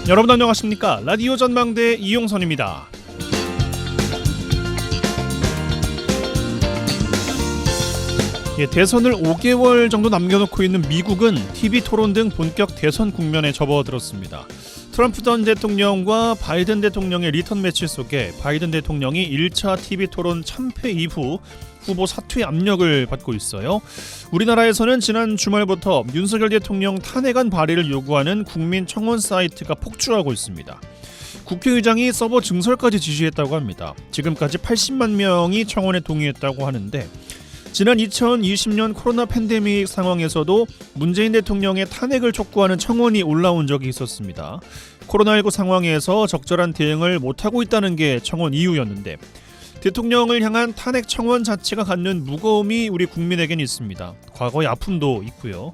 여러분 안녕하십니까? 라디오 전망대 이용선입니다. 대선을 5개월 정도 남겨놓고 있는 미국은 TV 토론 등 본격 대선 국면에 접어들었습니다. 트럼프 전 대통령과 바이든 대통령의 리턴 매치 속에 바이든 대통령이 1차 TV 토론 참패 이후 후보 사퇴 압력을 받고 있어요. 우리나라에서는 지난 주말부터 윤석열 대통령 탄핵안 발의를 요구하는 국민청원 사이트가 폭주하고 있습니다. 국회의장이 서버 증설까지 지시했다고 합니다. 지금까지 80만 명이 청원에 동의했다고 하는데 지난 2020년 코로나 팬데믹 상황에서도 문재인 대통령의 탄핵을 촉구하는 청원이 올라온 적이 있었습니다. 코로나19 상황에서 적절한 대응을 못하고 있다는 게 청원 이유였는데 대통령을 향한 탄핵 청원 자체가 갖는 무거움이 우리 국민에겐 있습니다. 과거의 아픔도 있고요.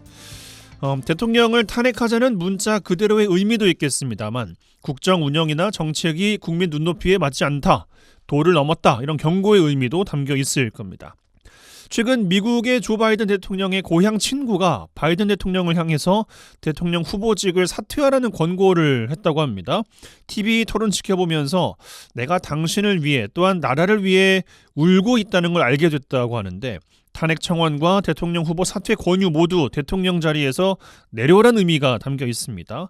대통령을 탄핵하자는 문자 그대로의 의미도 있겠습니다만 국정 운영이나 정책이 국민 눈높이에 맞지 않다, 도를 넘었다 이런 경고의 의미도 담겨 있을 겁니다. 최근 미국의 조 바이든 대통령의 고향 친구가 바이든 대통령을 향해서 대통령 후보직을 사퇴하라는 권고를 했다고 합니다. TV 토론 지켜보면서 내가 당신을 위해 또한 나라를 위해 울고 있다는 걸 알게 됐다고 하는데 탄핵 청원과 대통령 후보 사퇴 권유 모두 대통령 자리에서 내려오라는 의미가 담겨 있습니다.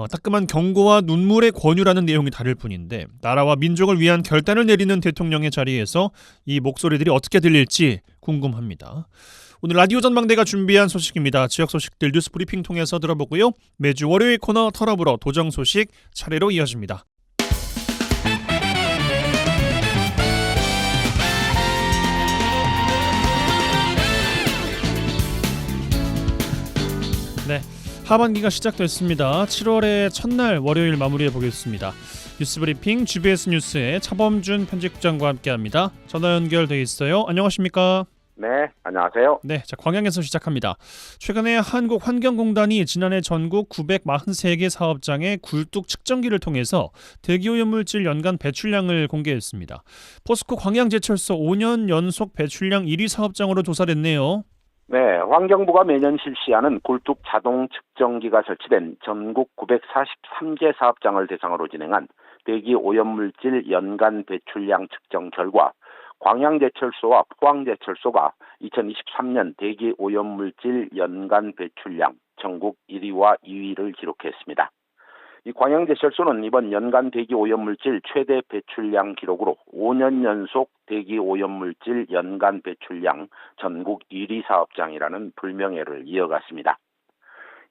따끔한 경고와 눈물의 권유라는 내용이 다를 뿐인데 나라와 민족을 위한 결단을 내리는 대통령의 자리에서 이 목소리들이 어떻게 들릴지 궁금합니다. 오늘 라디오 전망대가 준비한 소식입니다. 지역 소식들 뉴스 브리핑 통해서 들어보고요. 매주 월요일 코너 털어보러 도정 소식 차례로 이어집니다. 네, 하반기가 시작됐습니다. 7월의 첫날 월요일 마무리해 보겠습니다. 뉴스브리핑 GBS 뉴스의 차범준 편집장과 함께합니다. 전화 연결돼 있어요. 안녕하십니까? 네, 안녕하세요. 네, 자 광양에서 시작합니다. 최근에 한국환경공단이 지난해 전국 943개 사업장의 굴뚝 측정기를 통해서 대기오염물질 연간 배출량을 공개했습니다. 포스코 광양제철소 5년 연속 배출량 1위 사업장으로 조사됐네요. 네, 환경부가 매년 실시하는 굴뚝 자동 측정기가 설치된 전국 943개 사업장을 대상으로 진행한 대기 오염물질 연간 배출량 측정 결과 광양제철소와 포항제철소가 2023년 대기 오염물질 연간 배출량 전국 1위와 2위를 기록했습니다. 이 광양제철소는 이번 연간 대기 오염물질 최대 배출량 기록으로 5년 연속 대기 오염물질 연간 배출량 전국 1위 사업장이라는 불명예를 이어갔습니다.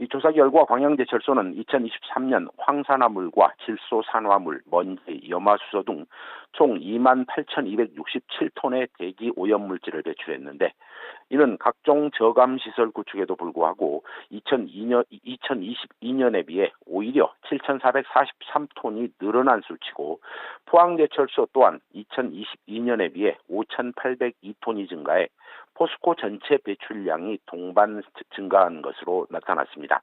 이 조사 결과 광양제철소는 2023년 황산화물과 질소산화물, 먼지, 염화수소 등 총 28,267톤의 대기 오염물질을 배출했는데 이는 각종 저감시설 구축에도 불구하고 2022년에 비해 오히려 7,443톤이 늘어난 수치고 포항제철소 또한 2022년에 비해 5,802톤이 증가해 포스코 전체 배출량이 동반 증가한 것으로 나타났습니다.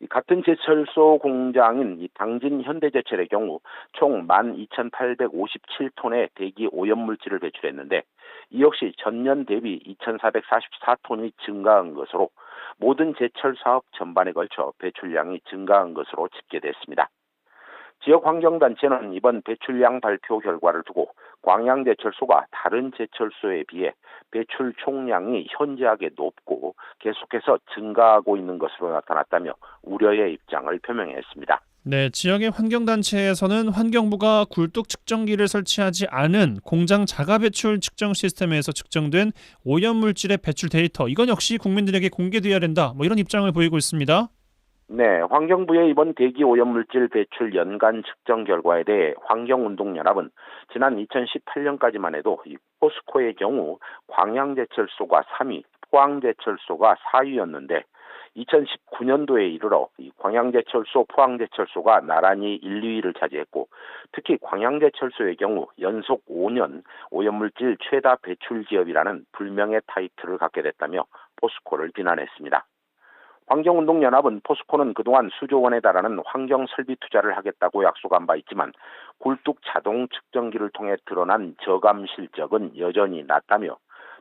같은 제철소 공장인 이 당진 현대제철의 경우 총 12,857톤의 대기 오염물질을 배출했는데 이 역시 전년 대비 2,444톤이 증가한 것으로 모든 제철 사업 전반에 걸쳐 배출량이 증가한 것으로 집계됐습니다. 지역환경단체는 이번 배출량 발표 결과를 두고 광양제철소가 다른 제철소에 비해 배출 총량이 현저하게 높고 계속해서 증가하고 있는 것으로 나타났다며 우려의 입장을 표명했습니다. 네, 지역의 환경단체에서는 환경부가 굴뚝 측정기를 설치하지 않은 공장 자가 배출 측정 시스템에서 측정된 오염물질의 배출 데이터 이건 역시 국민들에게 공개돼야 된다 이런 입장을 보이고 있습니다. 네, 환경부의 이번 대기 오염물질 배출 연간 측정 결과에 대해 환경운동연합은 지난 2018년까지만 해도 이 포스코의 경우 광양제철소가 3위, 포항제철소가 4위였는데 2019년도에 이르러 이 광양제철소, 포항제철소가 나란히 1, 2위를 차지했고 특히 광양제철소의 경우 연속 5년 오염물질 최다 배출 기업이라는 불명예 타이틀을 갖게 됐다며 포스코를 비난했습니다. 환경운동연합은 포스코는 그동안 수조 원에 달하는 환경 설비 투자를 하겠다고 약속한 바 있지만 굴뚝 자동 측정기를 통해 드러난 저감 실적은 여전히 낮다며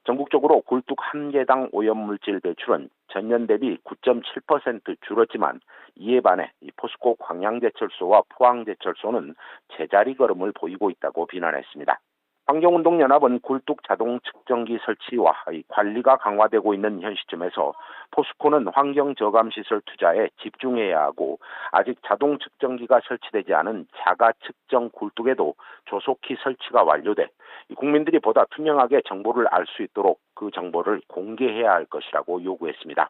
전국적으로 굴뚝 한 개당 오염물질 배출은 전년 대비 9.7% 줄었지만 이에 반해 포스코 광양제철소와 포항제철소는 제자리 걸음을 보이고 있다고 비난했습니다. 환경운동연합은 굴뚝 자동 측정기 설치와 관리가 강화되고 있는 현 시점에서 포스코는 환경 저감 시설 투자에 집중해야 하고 아직 자동 측정기가 설치되지 않은 자가 측정 굴뚝에도 조속히 설치가 완료돼 국민들이 보다 투명하게 정보를 알 수 있도록 그 정보를 공개해야 할 것이라고 요구했습니다.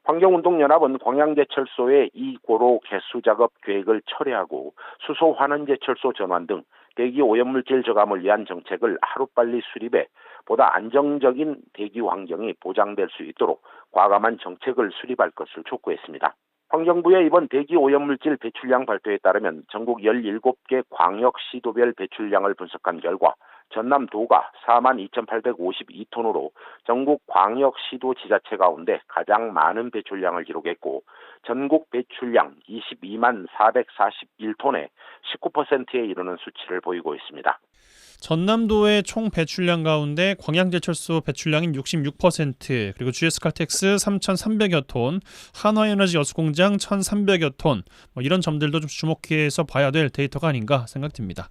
환경운동연합은 광양제철소의 이고로 개수 작업 계획을 철회하고 수소 환원제철소 전환 등 대기 오염물질 저감을 위한 정책을 하루빨리 수립해 보다 안정적인 대기 환경이 보장될 수 있도록 과감한 정책을 수립할 것을 촉구했습니다. 환경부의 이번 대기 오염물질 배출량 발표에 따르면 전국 17개 광역시도별 배출량을 분석한 결과 전남도가 42,852톤으로 전국 광역시도 지자체 가운데 가장 많은 배출량을 기록했고 전국 배출량 22만 441톤에 19%에 이르는 수치를 보이고 있습니다. 전남도의 총 배출량 가운데 광양제철소 배출량인 66%, 그리고 GS칼텍스 3,300여 톤, 한화에너지 여수공장 1,300여 톤, 이런 점들도 좀 주목해서 봐야 될 데이터가 아닌가 생각됩니다.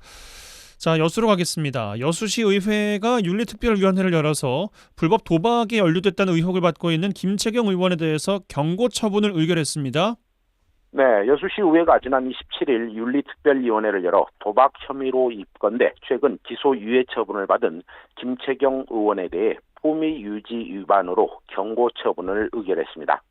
자, 여수로 가겠습니다. 여수시 의회가 윤리특별위원회를 열어서 불법 도박에 연루됐다는 의혹을 받고 있는 김채경 의원에 대해서 경고 처분을 의결했습니다. 네, 여수시 의회가 지난 27일 윤리특별위원회를 열어 도박 혐의로 입건돼 최근 기소유예 처분을 받은 김채경 의원에 대해 품위 유지 위반으로 경고 처분을 의결했습니다.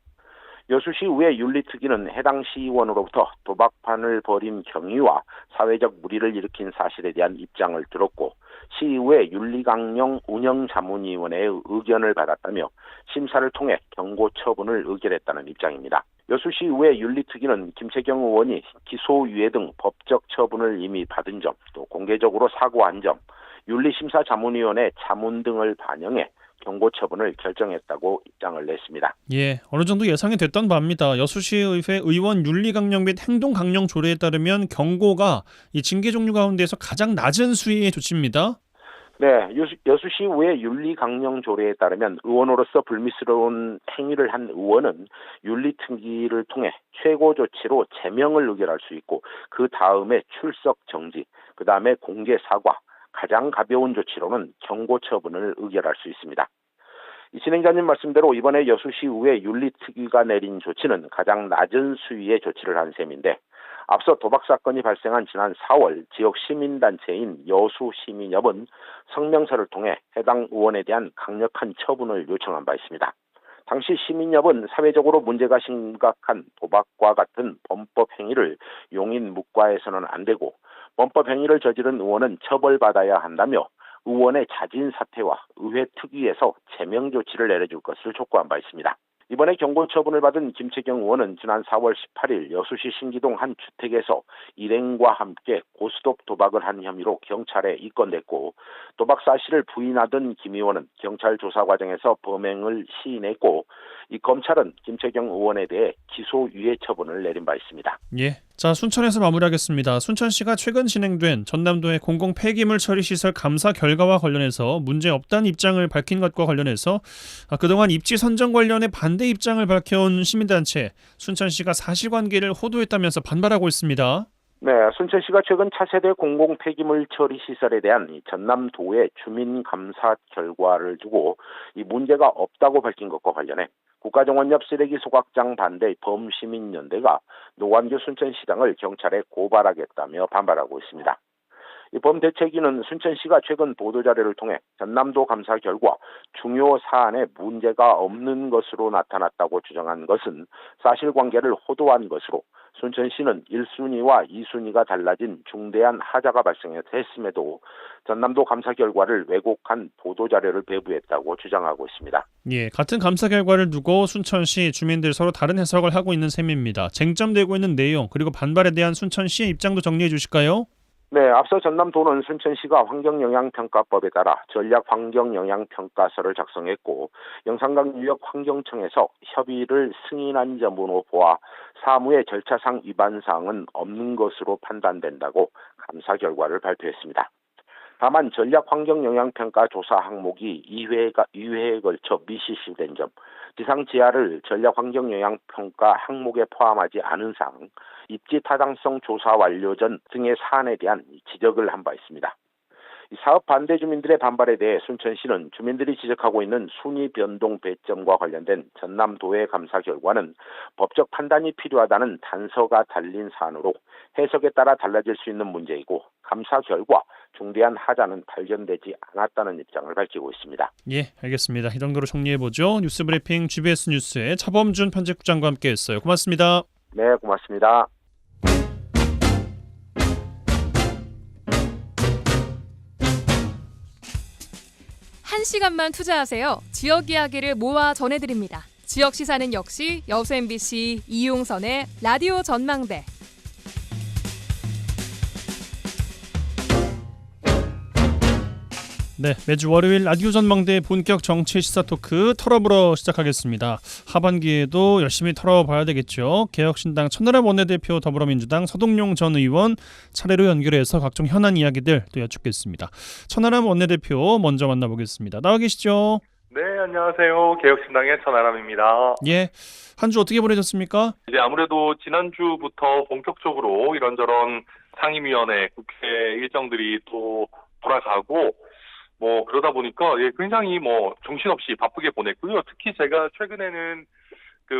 여수시 의회 윤리특위는 해당 시의원으로부터 도박판을 벌인 경위와 사회적 물의를 일으킨 사실에 대한 입장을 들었고 시의회 윤리강령 운영자문위원회의 의견을 받았다며 심사를 통해 경고 처분을 의결했다는 입장입니다. 여수시 의회 윤리특위는 김채경 의원이 기소유예 등 법적 처분을 이미 받은 점, 또 공개적으로 사과한 점, 윤리심사자문위원회 자문 등을 반영해 경고 처분을 결정했다고 입장을 냈습니다. 예, 어느 정도 예상이 됐던 바입니다. 여수시의회 의원 윤리강령 및 행동강령 조례에 따르면 경고가 이 징계 종류 가운데서 가장 낮은 수위의 조치입니다. 네, 여수시의회 윤리강령 조례에 따르면 의원으로서 불미스러운 행위를 한 의원은 윤리특위를 통해 최고 조치로 제명을 의결할 수 있고 그 다음에 출석 정지, 그 다음에 공개 사과, 가장 가벼운 조치로는 경고 처분을 의결할 수 있습니다. 이 진행자님 말씀대로 이번에 여수시의회 윤리특위가 내린 조치는 가장 낮은 수위의 조치를 한 셈인데 앞서 도박 사건이 발생한 지난 4월 지역 시민단체인 여수시민협은 성명서를 통해 해당 의원에 대한 강력한 처분을 요청한 바 있습니다. 당시 시민협은 사회적으로 문제가 심각한 도박과 같은 범법 행위를 용인 묵과해서는 안 되고 범법 행위를 저지른 의원은 처벌받아야 한다며 의원의 자진 사퇴와 의회 특위에서 제명 조치를 내려줄 것을 촉구한 바 있습니다. 이번에 경고 처분을 받은 김채경 의원은 지난 4월 18일 여수시 신기동 한 주택에서 일행과 함께 고스톱 도박을 한 혐의로 경찰에 입건됐고 도박 사실을 부인하던 김 의원은 경찰 조사 과정에서 범행을 시인했고 이 검찰은 김채경 의원에 대해 기소유예 처분을 내린 바 있습니다. 예, 자 순천에서 마무리하겠습니다. 순천시가 최근 진행된 전남도의 공공 폐기물 처리 시설 감사 결과와 관련해서 문제 없다는 입장을 밝힌 것과 관련해서 그동안 입지 선정 관련해 반대 입장을 밝혀온 시민단체 순천시가 사실관계를 호도했다면서 반발하고 있습니다. 네, 순천시가 최근 차세대 공공 폐기물 처리 시설에 대한 전남도의 주민 감사 결과를 두고 이 문제가 없다고 밝힌 것과 관련해 국가정원옆 쓰레기 소각장 반대 범시민연대가 노관규 순천시장을 경찰에 고발하겠다며 반발하고 있습니다. 이 범대책위는 순천시가 최근 보도자료를 통해 전남도 감사 결과 중요 사안에 문제가 없는 것으로 나타났다고 주장한 것은 사실관계를 호도한 것으로 순천시는 1순위와 2순위가 달라진 중대한 하자가 발생했음에도 전남도 감사 결과를 왜곡한 보도자료를 배부했다고 주장하고 있습니다. 예, 같은 감사 결과를 두고 순천시 주민들 서로 다른 해석을 하고 있는 셈입니다. 쟁점되고 있는 내용 그리고 반발에 대한 순천시의 입장도 정리해 주실까요? 네, 앞서 전남도는 순천시가 환경영향평가법에 따라 전략환경영향평가서를 작성했고 영산강유역환경청에서 협의를 승인한 점으로 보아 사무의 절차상 위반 사항은 없는 것으로 판단된다고 감사 결과를 발표했습니다. 다만 전략환경영향평가 조사 항목이 2회에 걸쳐 미실시된 점, 지상 지하를 전략환경영향평가 항목에 포함하지 않은 사항, 입지 타당성 조사 완료 전 등의 사안에 대한 지적을 한 바 있습니다. 이 사업 반대 주민들의 반발에 대해 순천시는 주민들이 지적하고 있는 순위 변동 배점과 관련된 전남도의 감사 결과는 법적 판단이 필요하다는 단서가 달린 사안으로 해석에 따라 달라질 수 있는 문제이고, 감사 결과 중대한 하자는 발견되지 않았다는 입장을 밝히고 있습니다. 예, 알겠습니다. 이 정도로 정리해보죠. 뉴스브리핑 GBS 뉴스의 차범준 편집국장과 함께했어요. 고맙습니다. 네, 고맙습니다. 한 시간만 투자하세요. 지역 이야기를 모아 전해드립니다. 지역 시사는 역시 여수 MBC 이용선의 라디오 전망대. 네, 매주 월요일 라디오 전망대 본격 정치 시사 토크 털어보러 시작하겠습니다. 하반기에도 열심히 털어봐야 되겠죠. 개혁신당 천하람 원내대표, 더불어민주당 서동용 전 의원 차례로 연결해서 각종 현안 이야기들 또 여쭙겠습니다. 천하람 원내대표 먼저 만나보겠습니다. 나와 계시죠? 네, 안녕하세요. 개혁신당의 천하람입니다. 예, 한 주 어떻게 보내셨습니까? 이제 아무래도 지난주부터 본격적으로 이런저런 상임위원회, 국회 일정들이 또 돌아가고, 그러다 보니까, 굉장히 정신없이 바쁘게 보냈고요. 특히 제가 최근에는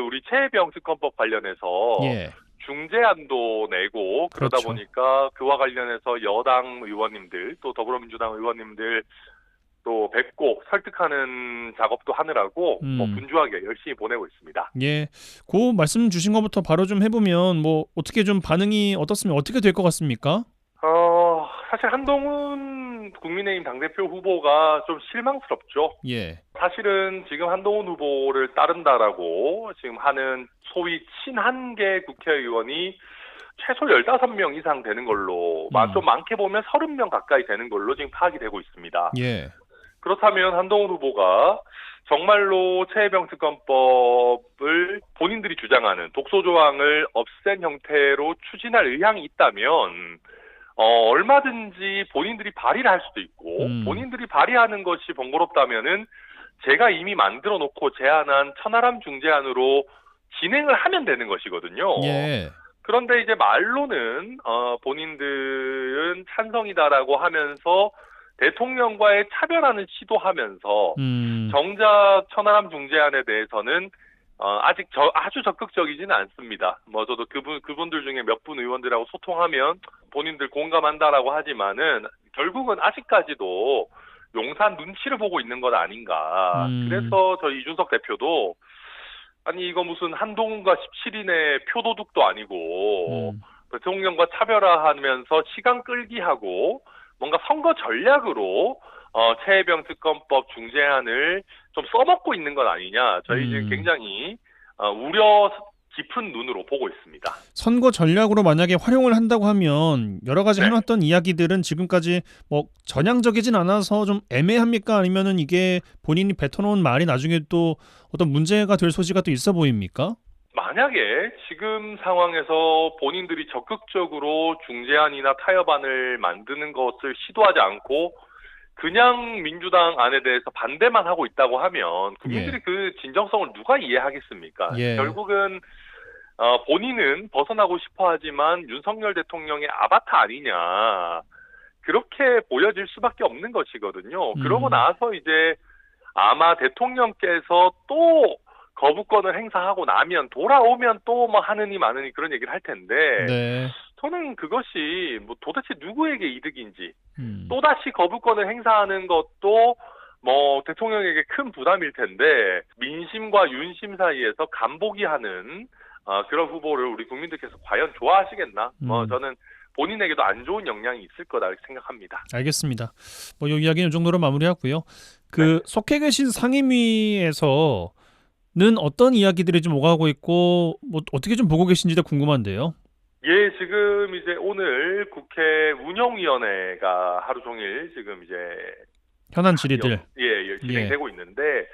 우리 최혜병 특검법 관련해서 예, 중재안도 내고, 그러다 그렇죠. 보니까 그와 관련해서 여당 의원님들, 또 더불어민주당 의원님들 또 뵙고 설득하는 작업도 하느라고 분주하게 열심히 보내고 있습니다. 예, 그 말씀 주신 것부터 바로 좀 해보면 어떻게 좀 반응이 어떻습니까? 어떻게 될 것 같습니까? 사실 한동훈 국민의힘 당대표 후보가 좀 실망스럽죠. 예, 사실은 지금 한동훈 후보를 따른다라고 지금 하는 소위 친한계 국회의원이 최소 15명 이상 되는 걸로, 좀 많게 보면 30명 가까이 되는 걸로 지금 파악이 되고 있습니다. 예, 그렇다면 한동훈 후보가 정말로 최혜병 특검법을 본인들이 주장하는 독소조항을 없앤 형태로 추진할 의향이 있다면 얼마든지 본인들이 발의를 할 수도 있고, 본인들이 발의하는 것이 번거롭다면은 제가 이미 만들어 놓고 제안한 천하람 중재안으로 진행을 하면 되는 것이거든요. 예, 그런데 이제 말로는 본인들은 찬성이다라고 하면서 대통령과의 차별화는 시도하면서 정작 천하람 중재안에 대해서는 아직 아주 적극적이지는 않습니다. 저도 그분들 중에 몇 분 의원들하고 소통하면 본인들 공감한다라고 하지만은 결국은 아직까지도 용산 눈치를 보고 있는 것 아닌가. 그래서 저희 이준석 대표도 아니 이거 무슨 한동훈과 17인의 표도둑도 아니고 대통령과 차별화하면서 시간 끌기 하고 뭔가 선거 전략으로 최혜병 특검법 중재안을 좀 써먹고 있는 건 아니냐. 저희 지금 굉장히 우려 깊은 눈으로 보고 있습니다. 선거 전략으로 만약에 활용을 한다고 하면 여러 가지 네. 해놨던 이야기들은 지금까지 전향적이진 않아서 좀 애매합니까? 아니면은 이게 본인이 뱉어놓은 말이 나중에 또 어떤 문제가 될 소지가 또 있어 보입니까? 만약에 지금 상황에서 본인들이 적극적으로 중재안이나 타협안을 만드는 것을 시도하지 않고 그냥 민주당 안에 대해서 반대만 하고 있다고 하면 국민들이 그 진정성을 누가 이해하겠습니까? 예. 결국은 본인은 벗어나고 싶어 하지만 윤석열 대통령의 아바타 아니냐, 그렇게 보여질 수밖에 없는 것이거든요. 그러고 나서 이제 아마 대통령께서 또 거부권을 행사하고 나면 돌아오면 또 하느니 마느니 그런 얘기를 할 텐데, 네. 저는 그것이 도대체 누구에게 이득인지, 또다시 거부권을 행사하는 것도 대통령에게 큰 부담일 텐데, 민심과 윤심 사이에서 간보기 하는 그런 후보를 우리 국민들께서 과연 좋아하시겠나? 저는 본인에게도 안 좋은 영향이 있을 거다 생각합니다. 알겠습니다. 이 이야기는 이 정도로 마무리하고요. 속해 계신 상임위에서는 어떤 이야기들이 좀 오가고 있고 어떻게 좀 보고 계신지도 궁금한데요. 예, 지금 이제 오늘 국회 운영위원회가 하루 종일 지금 이제 현안 질의들. 진행되고 있는데,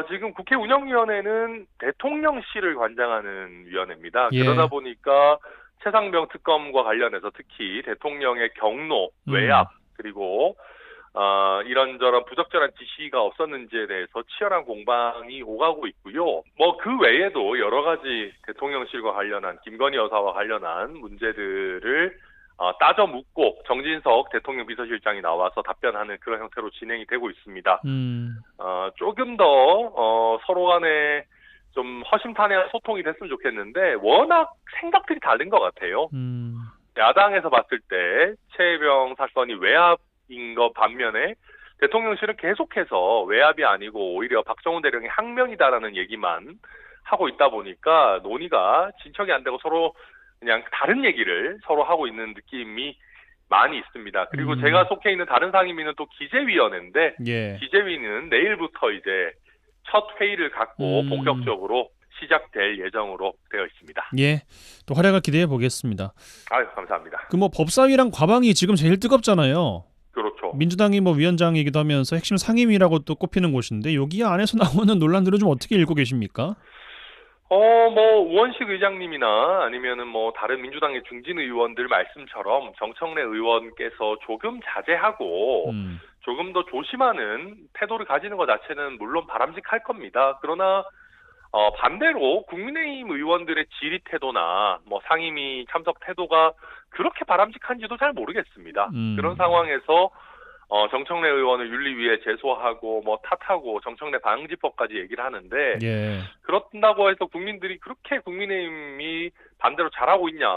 지금 국회 운영위원회는 대통령실을 관장하는 위원회입니다. 예. 그러다 보니까 최상병 특검과 관련해서 특히 대통령의 경로, 외압, 그리고 이런저런 부적절한 지시가 없었는지에 대해서 치열한 공방이 오가고 있고요. 뭐 그 외에도 여러 가지 대통령실과 관련한 김건희 여사와 관련한 문제들을 따져 묻고 정진석 대통령 비서실장이 나와서 답변하는 그런 형태로 진행이 되고 있습니다. 조금 더 서로 간에 좀 허심탄회한 소통이 됐으면 좋겠는데 워낙 생각들이 다른 것 같아요. 야당에서 봤을 때 최혜병 사건이 외압인 것 반면에 대통령실은 계속해서 외압이 아니고 오히려 박정훈 대령이 항명이다라는 얘기만 하고 있다 보니까 논의가 진척이 안 되고 서로 그냥 다른 얘기를 서로 하고 있는 느낌이 많이 있습니다. 그리고 제가 속해 있는 다른 상임위는 또 기재위원회인데 기재위는 내일부터 이제 첫 회의를 갖고 본격적으로 시작될 예정으로 되어 있습니다. 예, 또 활약을 기대해 보겠습니다. 아유, 감사합니다. 그 뭐 법사위랑 과방이 지금 제일 뜨겁잖아요. 그렇죠. 민주당이 뭐 위원장이기도 하면서 핵심 상임위라고 또 꼽히는 곳인데 여기 안에서 나오는 논란들을 좀 어떻게 읽고 계십니까? 뭐 우원식 의장님이나 아니면은 뭐 다른 민주당의 중진 의원들 말씀처럼 정청래 의원께서 조금 자제하고 조금 더 조심하는 태도를 가지는 것 자체는 물론 바람직할 겁니다. 그러나 반대로 국민의힘 의원들의 질의 태도나 뭐 상임위 참석 태도가 그렇게 바람직한지도 잘 모르겠습니다. 그런 상황에서 정청래 의원을 윤리위에 제소하고 뭐 탓하고 정청래 방지법까지 얘기를 하는데 그렇다고 해서 국민들이 그렇게 국민의힘이 반대로 잘하고 있냐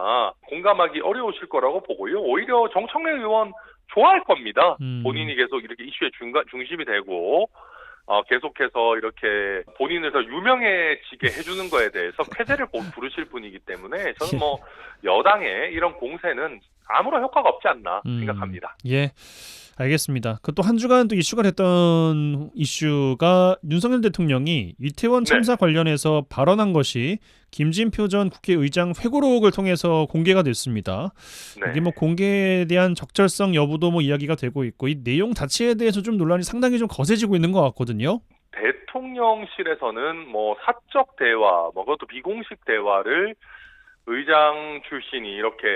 공감하기 어려우실 거라고 보고요. 오히려 정청래 의원 좋아할 겁니다. 본인이 계속 이렇게 이슈의 중심이 되고 계속해서 이렇게 본인을 더 유명해지게 해주는 거에 대해서 쾌재를 부르실 분이기 때문에 저는 뭐 여당의 이런 공세는 아무런 효과가 없지 않나 생각합니다. 예, 알겠습니다. 그 또 한 주간 또 이슈가 됐던 이슈가 윤석열 대통령이 이태원 참사 관련해서 발언한 것이 김진표 전 국회의장 회고록을 통해서 공개가 됐습니다. 이게 뭐 공개에 대한 적절성 여부도 뭐 이야기가 되고 있고 이 내용 자체에 대해서 좀 논란이 상당히 좀 거세지고 있는 것 같거든요. 대통령실에서는 뭐 사적 대화, 뭐 그것도 비공식 대화를 의장 출신이 이렇게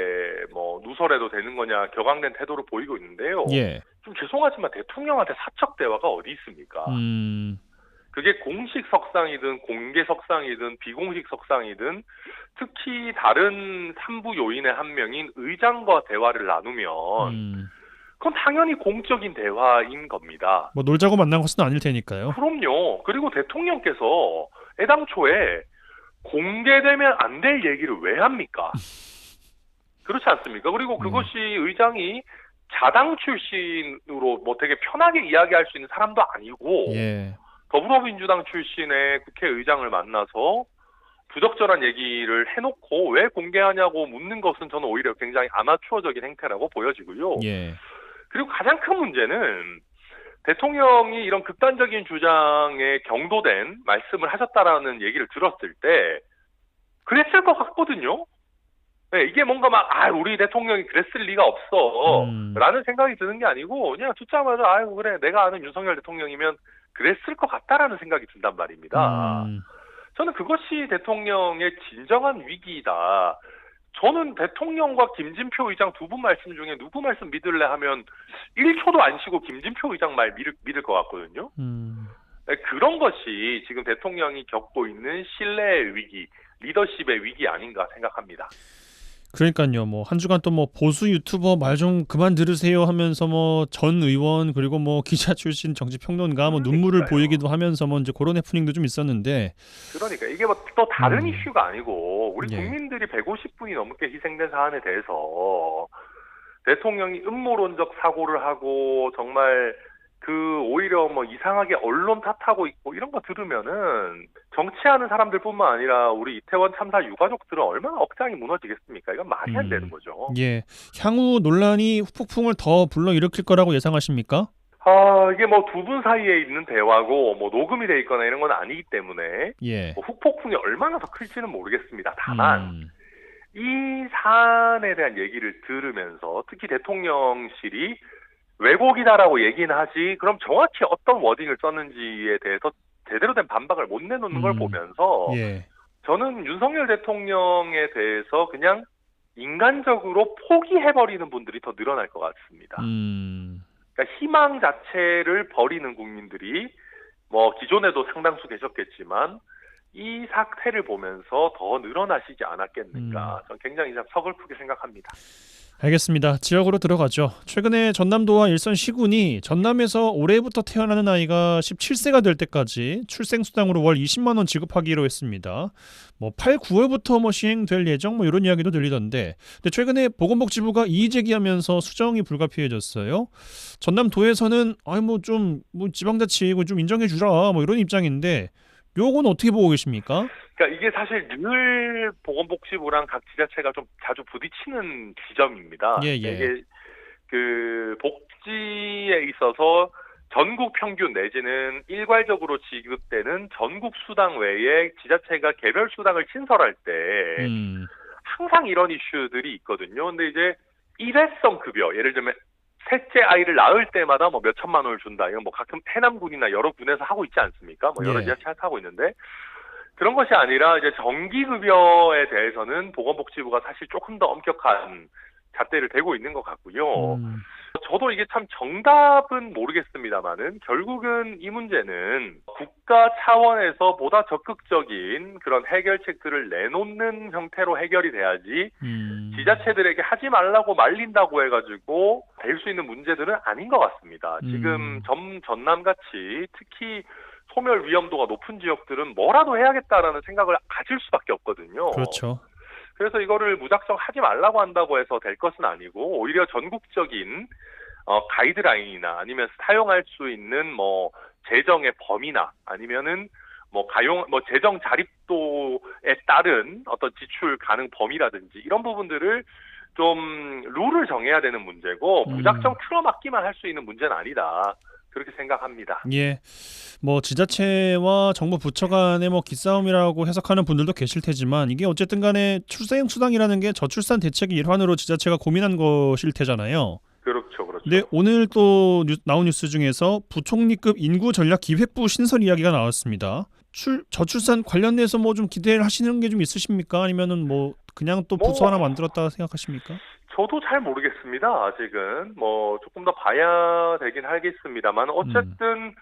뭐 누설해도 되는 거냐 격앙된 태도를 보이고 있는데요. 좀 죄송하지만 대통령한테 사적 대화가 어디 있습니까? 그게 공식 석상이든 공개 석상이든 비공식 석상이든 특히 다른 3부 요인의 한 명인 의장과 대화를 나누면 그건 당연히 공적인 대화인 겁니다. 뭐 놀자고 만난 것은 아닐 테니까요. 그럼요. 그리고 대통령께서 애당초에 공개되면 안 될 얘기를 왜 합니까? 그렇지 않습니까? 그리고 그것이 의장이 자당 출신으로 뭐 되게 편하게 이야기할 수 있는 사람도 아니고 더불어민주당 출신의 국회의장을 만나서 부적절한 얘기를 해놓고 왜 공개하냐고 묻는 것은 저는 오히려 굉장히 아마추어적인 행태라고 보여지고요. 그리고 가장 큰 문제는 대통령이 이런 극단적인 주장에 경도된 말씀을 하셨다라는 얘기를 들었을 때 그랬을 것 같거든요. 이게 뭔가 막 우리 대통령이 그랬을 리가 없어 라는 생각이 드는 게 아니고 그냥 듣자마자 아이고 그래 내가 아는 윤석열 대통령이면 그랬을 것 같다라는 생각이 든단 말입니다. 저는 그것이 대통령의 진정한 위기이다. 저는 대통령과 김진표 의장 두 분 말씀 중에 누구 말씀 믿을래 하면 1초도 안 쉬고 김진표 의장 말 믿을 것 같거든요. 그런 것이 지금 대통령이 겪고 있는 신뢰의 위기, 리더십의 위기 아닌가 생각합니다. 그러니까요. 뭐 한 주간 또 뭐 보수 유튜버 말 좀 그만 들으세요 하면서 뭐 전 의원 그리고 뭐 기자 출신 정치 평론가 뭐 눈물을 보이기도 하면서 뭐 이제 그런 해프닝도 좀 있었는데 그러니까 이게 뭐 또 다른 이슈가 아니고 우리 국민들이 150분이 넘게 희생된 사안에 대해서 대통령이 음모론적 사고를 하고 정말 오히려 뭐 이상하게 언론 탓하고 있고 이런 거 들으면은 정치하는 사람들뿐만 아니라 우리 이태원 참사 유가족들은 얼마나 억장이 무너지겠습니까? 이건 말이 안 되는 거죠. 향후 논란이 후폭풍을 더 불러일으킬 거라고 예상하십니까? 이게 뭐 두 분 사이에 있는 대화고 뭐 녹음이 돼 있거나 이런 건 아니기 때문에 뭐 후폭풍이 얼마나 더 클지는 모르겠습니다. 다만 이 사안에 대한 얘기를 들으면서 특히 대통령실이 왜곡이다라고 얘기는 하지 그럼 정확히 어떤 워딩을 썼는지에 대해서 제대로 된 반박을 못 내놓는 걸 보면서 저는 윤석열 대통령에 대해서 그냥 인간적으로 포기해버리는 분들이 더 늘어날 것 같습니다. 그러니까 희망 자체를 버리는 국민들이 뭐 기존에도 상당수 계셨겠지만 이 사태를 보면서 더 늘어나시지 않았겠는가. 저는 굉장히 좀 서글프게 생각합니다. 알겠습니다. 지역으로 들어가죠. 최근에 전남도와 일선 시군이 전남에서 올해부터 태어나는 아이가 17세가 될 때까지 출생수당으로 월 20만 원 지급하기로 했습니다. 8, 9월부터 시행될 예정 이런 이야기도 들리던데, 근데 최근에 보건복지부가 이의 제기하면서 수정이 불가피해졌어요. 전남도에서는 지방자치 좀 인정해 주라 이런 입장인데, 요건 어떻게 보고 계십니까? 그러니까 이게 사실 늘 보건복지부랑 각 지자체가 좀 자주 부딪히는 지점입니다. 예. 이게 그 복지에 있어서 전국 평균 내지는 일괄적으로 지급되는 전국 수당 외에 지자체가 개별 수당을 신설할 때 항상 이런 이슈들이 있거든요. 근데 이제 일회성 급여, 예를 들면 셋째 아이를 낳을 때마다 몇 천만 원을 준다. 이건 가끔 해남군이나 여러 군에서 하고 있지 않습니까? 여러 지자체에서 하고 있는데, 그런 것이 아니라 이제 정기급여에 대해서는 보건복지부가 사실 조금 더 엄격한 잣대를 대고 있는 것 같고요. 저도 이게 참 정답은 모르겠습니다만은 결국은 이 문제는 국가 차원에서 보다 적극적인 그런 해결책들을 내놓는 형태로 해결이 돼야지 지자체들에게 하지 말라고 말린다고 해가지고 될 수 있는 문제들은 아닌 것 같습니다. 지금 전남같이 특히 소멸 위험도가 높은 지역들은 뭐라도 해야겠다라는 생각을 가질 수밖에 없거든요. 그렇죠. 그래서 이거를 무작정 하지 말라고 한다고 해서 될 것은 아니고, 오히려 전국적인 가이드라인이나 아니면 사용할 수 있는 재정의 범위나 아니면은 재정 자립도에 따른 어떤 지출 가능 범위라든지 이런 부분들을 좀 룰을 정해야 되는 문제고, 무작정 틀어막기만 할 수 있는 문제는 아니다. 그렇게 생각합니다. 예. 지자체와 정부 부처 간의 기싸움이라고 해석하는 분들도 계실 테지만, 이게 어쨌든 간에 출생수당이라는 게 저출산 대책의 일환으로 지자체가 고민한 것일 테잖아요. 그렇죠. 네, 오늘 또 나온 뉴스 중에서 부총리급 인구전략기획부 신설 이야기가 나왔습니다. 저출산 관련돼서 좀 기대를 하시는 게 좀 있으십니까? 아니면은 그냥 또 부처 하나 만들었다 생각하십니까? 저도 잘 모르겠습니다. 아직은 조금 더 봐야 되긴 하겠습니다만, 어쨌든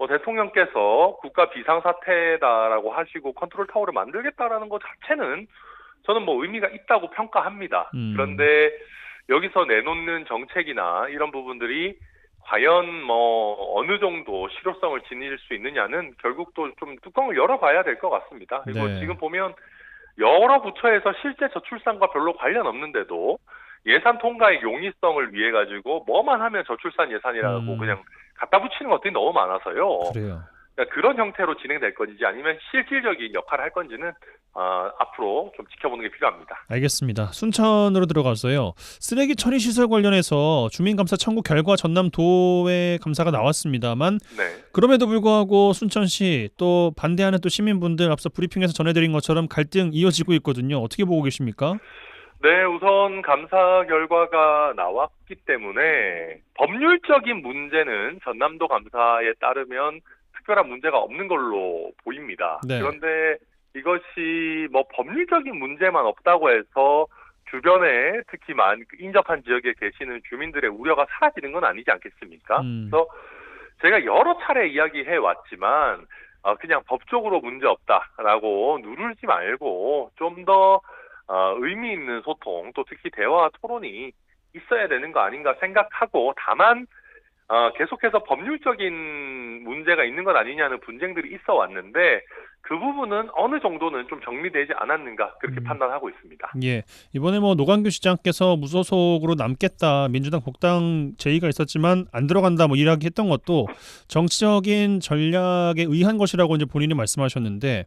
대통령께서 국가 비상사태다라고 하시고 컨트롤 타워를 만들겠다라는 것 자체는 저는 의미가 있다고 평가합니다. 그런데 여기서 내놓는 정책이나 이런 부분들이 과연 어느 정도 실효성을 지닐 수 있느냐는 결국 또 좀 뚜껑을 열어봐야 될 것 같습니다. 그리고 지금 보면 여러 부처에서 실제 저출산과 별로 관련 없는데도 예산 통과의 용이성을 위해 가지고 뭐만 하면 저출산 예산이라고 그냥 갖다 붙이는 것들이 너무 많아서요. 그래요. 그러니까 그런 형태로 진행될 건지 아니면 실질적인 역할을 할 건지는 앞으로 좀 지켜보는 게 필요합니다. 알겠습니다. 순천으로 들어가서요. 쓰레기 처리 시설 관련해서 주민감사 청구 결과 전남도의 감사가 나왔습니다만, 그럼에도 불구하고 순천시 또 반대하는 또 시민분들 앞서 브리핑에서 전해드린 것처럼 갈등 이어지고 있거든요. 어떻게 보고 계십니까? 네, 우선 감사 결과가 나왔기 때문에 법률적인 문제는 전남도 감사에 따르면 특별한 문제가 없는 걸로 보입니다. 그런데 이것이 법률적인 문제만 없다고 해서 주변에 특히 인접한 지역에 계시는 주민들의 우려가 사라지는 건 아니지 않겠습니까? 그래서 제가 여러 차례 이야기해 왔지만 그냥 법적으로 문제 없다라고 누르지 말고 좀 더 의미 있는 소통, 또 특히 대화와 토론이 있어야 되는 거 아닌가 생각하고, 다만 계속해서 법률적인 문제가 있는 것 아니냐는 분쟁들이 있어 왔는데 그 부분은 어느 정도는 좀 정리되지 않았는가 그렇게 판단하고 있습니다. 예, 이번에 노광규 시장께서 무소속으로 남겠다, 민주당 복당 제의가 있었지만 안 들어간다 이야기했던 것도 정치적인 전략에 의한 것이라고 이제 본인이 말씀하셨는데,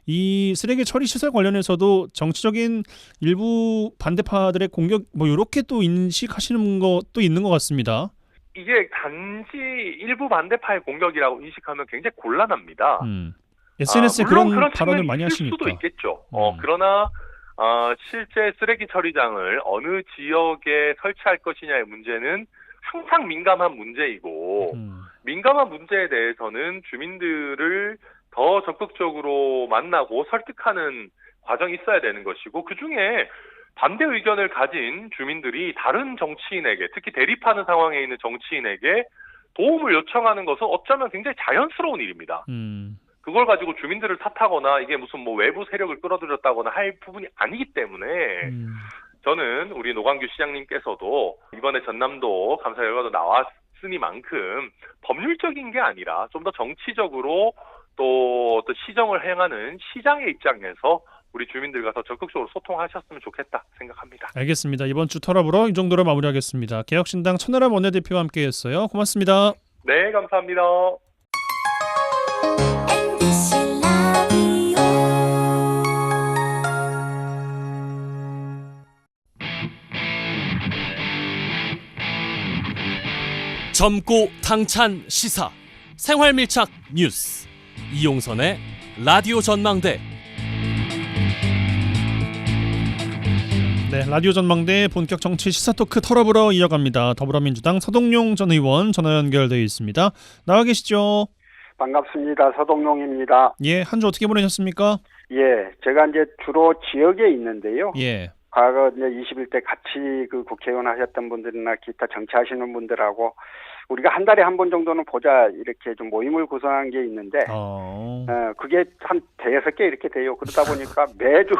이 쓰레기 처리 시설 관련해서도 정치적인 일부 반대파들의 공격 이렇게 또 인식하시는 것도 있는 것 같습니다. 이게 단지 일부 반대파의 공격이라고 인식하면 굉장히 곤란합니다. SNS에 그런 발언을 많이 하시니까. 수도 있겠죠. 그러나 실제 쓰레기 처리장을 어느 지역에 설치할 것이냐의 문제는 항상 민감한 문제이고, 민감한 문제에 대해서는 주민들을 더 적극적으로 만나고 설득하는 과정이 있어야 되는 것이고, 그중에 반대 의견을 가진 주민들이 다른 정치인에게, 특히 대립하는 상황에 있는 정치인에게 도움을 요청하는 것은 어쩌면 굉장히 자연스러운 일입니다. 그걸 가지고 주민들을 탓하거나 이게 무슨 뭐 외부 세력을 끌어들였다거나 할 부분이 아니기 때문에 저는 우리 노광규 시장님께서도 이번에 전남도 감사 결과도 나왔으니만큼 법률적인 게 아니라 좀 더 정치적으로 또 시정을 행하는 시장의 입장에서 우리 주민들과 더 적극적으로 소통하셨으면 좋겠다 생각합니다. 알겠습니다. 이번 주 털어보러 이 정도로 마무리하겠습니다. 개혁신당 천하람 원내대표와 함께했어요. 고맙습니다. 네, 감사합니다. 젊고 당찬 시사 생활밀착 뉴스 이용선의 라디오 전망대. 네, 라디오 전망대 본격 정치 시사 토크 털어보러 이어갑니다. 더불어민주당 서동용 전 의원 전화 연결되어 있습니다. 나와 계시죠? 반갑습니다. 서동용입니다. 예, 한 주 어떻게 보내셨습니까? 예, 제가 이제 주로 지역에 있는데요. 예. 과거 이제 21대 같이 그 국회의원 하셨던 분들이나 기타 정치하시는 분들하고 우리가 한 달에 한 번 정도는 보자 이렇게 좀 모임을 구성한 게 있는데 그게 한 5개 이렇게 돼요. 그러다 보니까 매주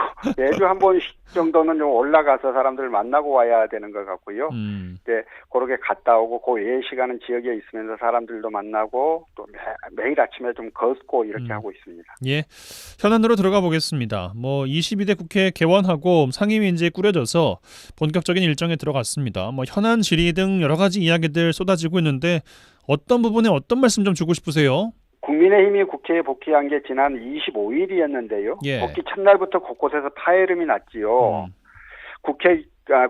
한 번씩 정도는 좀 올라가서 사람들을 만나고 와야 되는 것 같고요. 이제 그렇게 갔다 오고 그 외의 시간은 지역에 있으면서 사람들도 만나고 또 매일 아침에 좀 걷고 이렇게 하고 있습니다. 예, 현안으로 들어가 보겠습니다. 22대 국회 개원하고 상임위 이제 꾸려져서 본격적인 일정에 들어갔습니다. 현안 질의 등 여러 가지 이야기들 쏟아지고 있는데 어떤 부분에 어떤 말씀 좀 주고 싶으세요? 국민의힘이 국회에 복귀한 게 지난 25일이었는데요. 예. 복귀 첫날부터 곳곳에서 파열음이 났지요. 국회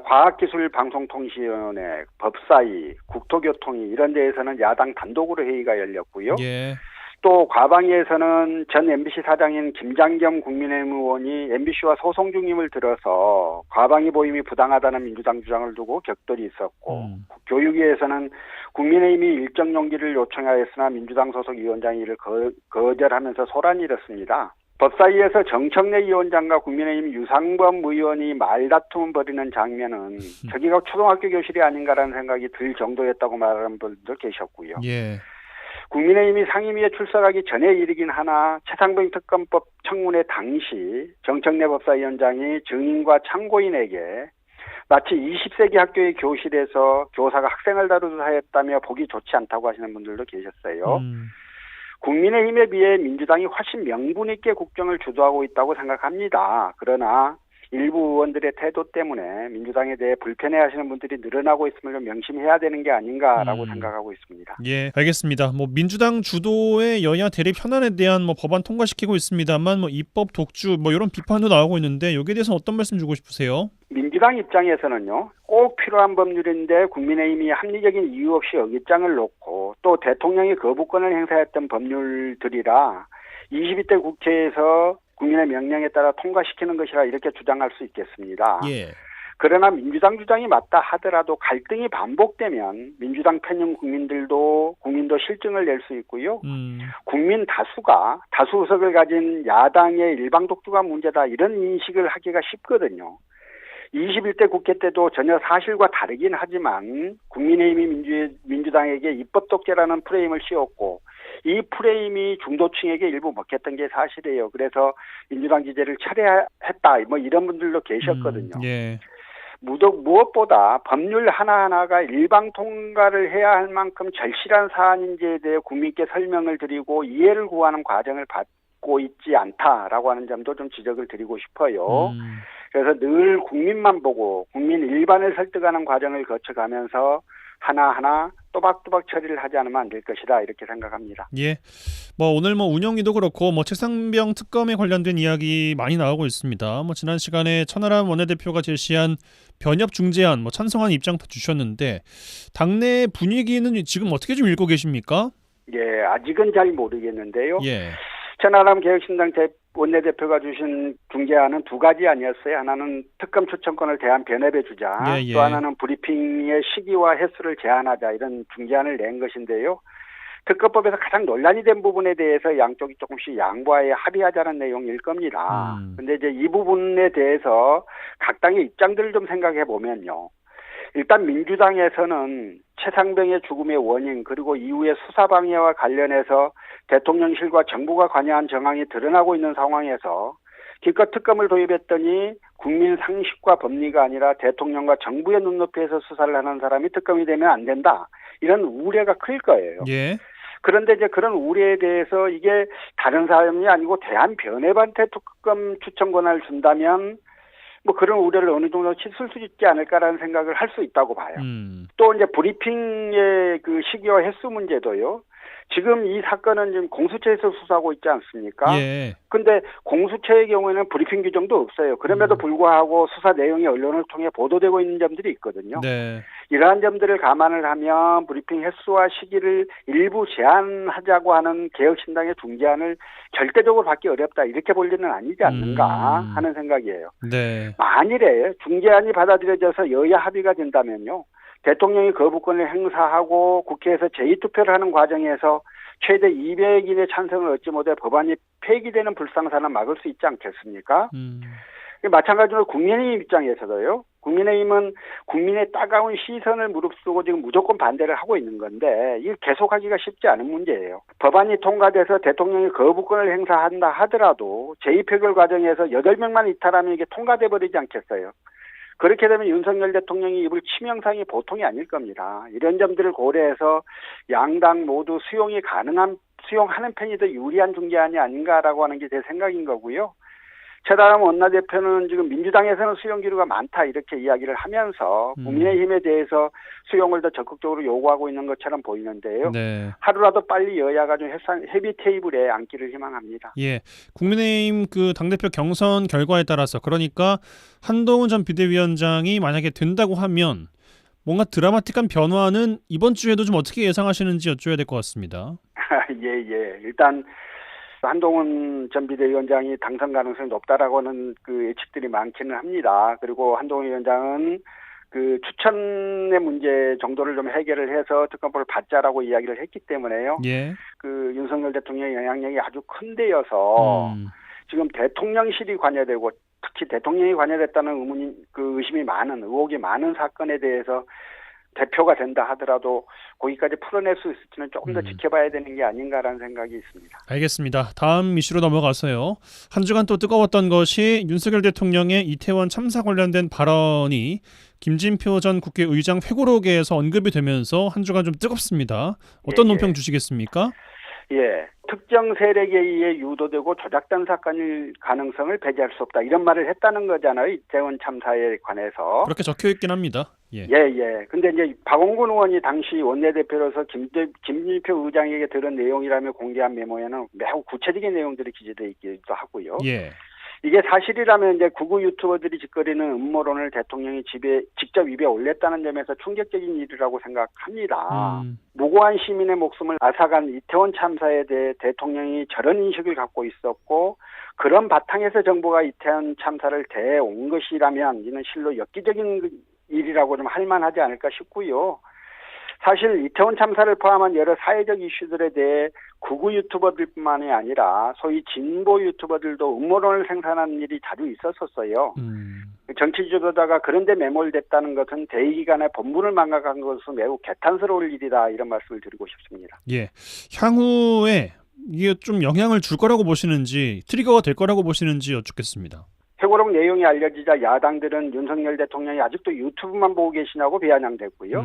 과학기술방송통신위원회, 법사위, 국토교통위 이런 데에서는 야당 단독으로 회의가 열렸고요. 예. 또 과방위에서는 전 MBC 사장인 김장겸 국민의힘 의원이 MBC와 소송 중임을 들어서 과방위 보임이 부당하다는 민주당 주장을 두고 격돌이 있었고 교육위에서는 국민의힘이 일정 용기를 요청하였으나 민주당 소속 위원장이 이를 거절하면서 소란이 일었습니다. 법사위에서 정청래 위원장과 국민의힘 유상범 의원이 말다툼을 벌이는 장면은 저기가 초등학교 교실이 아닌가라는 생각이 들 정도였다고 말하는 분들도 계셨고요. 예. 국민의힘이 상임위에 출석하기 전에 일이긴 하나 최상병 특검법 청문회 당시 정청래 법사위원장이 증인과 참고인에게 마치 20세기 학교의 교실에서 교사가 학생을 다루듯 하였다며 보기 좋지 않다고 하시는 분들도 계셨어요. 국민의힘에 비해 민주당이 훨씬 명분 있게 국정을 주도하고 있다고 생각합니다. 그러나 일부 의원들의 태도 때문에 민주당에 대해 불편해하시는 분들이 늘어나고 있음을 좀 명심해야 되는 게 아닌가라고 생각하고 있습니다. 예, 알겠습니다. 민주당 주도의 여야 대립 현안에 대한 법안 통과시키고 있습니다만 입법 독주 이런 비판도 나오고 있는데 여기에 대해서 어떤 말씀 주고 싶으세요? 민주당 입장에서는요, 꼭 필요한 법률인데 국민의힘이 합리적인 이유 없이 어깃장을 놓고 또 대통령이 거부권을 행사했던 법률들이라 22대 국회에서 국민의 명령에 따라 통과시키는 것이라 이렇게 주장할 수 있겠습니다. 예. 그러나 민주당 주장이 맞다 하더라도 갈등이 반복되면 민주당 편인 국민도 실증을 낼 수 있고요. 국민 다수 의석을 가진 야당의 일방 독주가 문제다 이런 인식을 하기가 쉽거든요. 21대 국회 때도 전혀 사실과 다르긴 하지만 국민의힘이 민주당에게 입법 독재라는 프레임을 씌웠고 이 프레임이 중도층에게 일부 먹혔던 게 사실이에요. 그래서 민주당 지지를 철회했다 이런 분들도 계셨거든요. 예. 무엇보다 법률 하나하나가 일방 통과를 해야 할 만큼 절실한 사안인지에 대해 국민께 설명을 드리고 이해를 구하는 과정을 받고 있지 않다라고 하는 점도 좀 지적을 드리고 싶어요. 그래서 늘 국민만 보고 국민 일반을 설득하는 과정을 거쳐가면서 하나하나 또박또박 처리를 하지 않으면 안 될 것이다 이렇게 생각합니다. 예, 오늘 운영위도 그렇고 최상병 특검에 관련된 이야기 많이 나오고 있습니다. 지난 시간에 천하람 원내대표가 제시한 변협 중재안 찬성한 입장도 주셨는데 당내 분위기는 지금 어떻게 좀 읽고 계십니까? 예, 아직은 잘 모르겠는데요. 예. 천하람 개혁신당 원내대표가 주신 중재안은 두 가지 아니었어요. 하나는 특검 추천권을 대한 변협에 주자. 예. 또 하나는 브리핑의 시기와 횟수를 제한하자. 이런 중재안을 낸 것인데요. 특검법에서 가장 논란이 된 부분에 대해서 양쪽이 조금씩 양보하여 합의하자는 내용일 겁니다. 그런데 이제 이 부분에 대해서 각 당의 입장들을 좀 생각해 보면요. 일단 민주당에서는 최상병의 죽음의 원인 그리고 이후의 수사 방해와 관련해서 대통령실과 정부가 관여한 정황이 드러나고 있는 상황에서 기껏 특검을 도입했더니 국민 상식과 법리가 아니라 대통령과 정부의 눈높이에서 수사를 하는 사람이 특검이 되면 안 된다. 이런 우려가 클 거예요. 예. 그런데 이제 그런 우려에 대해서 이게 다른 사람이 아니고 대한변협한테 특검 추천 권한을 준다면 뭐 그런 우려를 어느 정도 씻을 수 있지 않을까라는 생각을 할 수 있다고 봐요. 또 이제 브리핑의 그 시기와 횟수 문제도요. 지금 이 사건은 지금 공수처에서 수사하고 있지 않습니까? 예. 근데 공수처의 경우에는 브리핑 규정도 없어요. 그럼에도 불구하고 수사 내용이 언론을 통해 보도되고 있는 점들이 있거든요. 네. 이러한 점들을 감안을 하면 브리핑 횟수와 시기를 일부 제한하자고 하는 개혁신당의 중재안을 절대적으로 받기 어렵다. 이렇게 볼 일은 아니지 않는가 하는 생각이에요. 네. 만일에 중재안이 받아들여져서 여야 합의가 된다면요. 대통령이 거부권을 행사하고 국회에서 제2투표를 하는 과정에서 최대 200인의 찬성을 얻지 못해 법안이 폐기되는 불상사는 막을 수 있지 않겠습니까? 마찬가지로 국민의힘 입장에서도요. 국민의힘은 국민의 따가운 시선을 무릅쓰고 지금 무조건 반대를 하고 있는 건데 이걸 계속하기가 쉽지 않은 문제예요. 법안이 통과돼서 대통령이 거부권을 행사한다 하더라도 제2표결 과정에서 8명만 이탈하면 이게 통과돼 버리지 않겠어요. 그렇게 되면 윤석열 대통령이 입을 치명상이 보통이 아닐 겁니다. 이런 점들을 고려해서 양당 모두 수용하는 편이 더 유리한 중재안이 아닌가라고 하는 게 제 생각인 거고요. 최다람 원내대표는 지금 민주당에서는 수용 기류가 많다 이렇게 이야기를 하면서 국민의힘에 대해서 수용을 더 적극적으로 요구하고 있는 것처럼 보이는데요. 네. 하루라도 빨리 여야가 좀 협의 테이블에 앉기를 희망합니다. 예, 국민의힘 그 당대표 경선 결과에 따라서 그러니까 한동훈 전 비대위원장이 만약에 된다고 하면 뭔가 드라마틱한 변화는 이번 주에도 좀 어떻게 예상하시는지 여쭤야 될 것 같습니다. 예. 일단 한동훈 전 비대위원장이 당선 가능성이 높다라고 하는 그 예측들이 많기는 합니다. 그리고 한동훈 위원장은 그 추천의 문제 정도를 좀 해결을 해서 특검법을 받자라고 이야기를 했기 때문에요. 예. 그 윤석열 대통령의 영향력이 아주 큰데여서 지금 대통령실이 관여되고 특히 대통령이 관여됐다는 의혹이 많은 사건에 대해서 대표가 된다 하더라도 거기까지 풀어낼 수 있을지는 조금 더 지켜봐야 되는 게 아닌가라는 생각이 있습니다. 알겠습니다. 다음 이슈로 넘어가서요. 한 주간 또 뜨거웠던 것이 윤석열 대통령의 이태원 참사 관련된 발언이 김진표 전 국회의장 회고록에서 언급이 되면서 한 주간 좀 뜨겁습니다. 어떤 논평 주시겠습니까? 예, 특정 세력에 의해 유도되고 조작된 사건일 가능성을 배제할 수 없다. 이런 말을 했다는 거잖아요. 이태원 참사에 관해서. 그렇게 적혀 있긴 합니다. 예. 근데 이제 박원순 의원이 당시 원내대표로서 김진표 의장에게 들은 내용이라며 공개한 메모에는 매우 구체적인 내용들이 기재되어 있기도 하고요. 예. 이게 사실이라면 이제 극우 유튜버들이 짓거리는 음모론을 대통령이 직접 입에 올렸다는 점에서 충격적인 일이라고 생각합니다. 무고한 시민의 목숨을 앗아간 이태원 참사에 대해 대통령이 저런 인식을 갖고 있었고 그런 바탕에서 정부가 이태원 참사를 대해온 것이라면 이는 실로 엽기적인 일이라고 좀 할 만하지 않을까 싶고요. 사실 이태원 참사를 포함한 여러 사회적 이슈들에 대해 극우 유튜버들뿐만이 아니라 소위 진보 유튜버들도 음모론을 생산하는 일이 자주 있었었어요. 정치 지도자가 그런 데 매몰됐다는 것은 대의기관의 본분을 망각한 것은 매우 개탄스러울 일이다. 이런 말씀을 드리고 싶습니다. 예, 향후에 이게 좀 영향을 줄 거라고 보시는지 트리거가 될 거라고 보시는지 여쭙겠습니다. 회고록 내용이 알려지자 야당들은 윤석열 대통령이 아직도 유튜브만 보고 계시냐고 비아냥댔고요.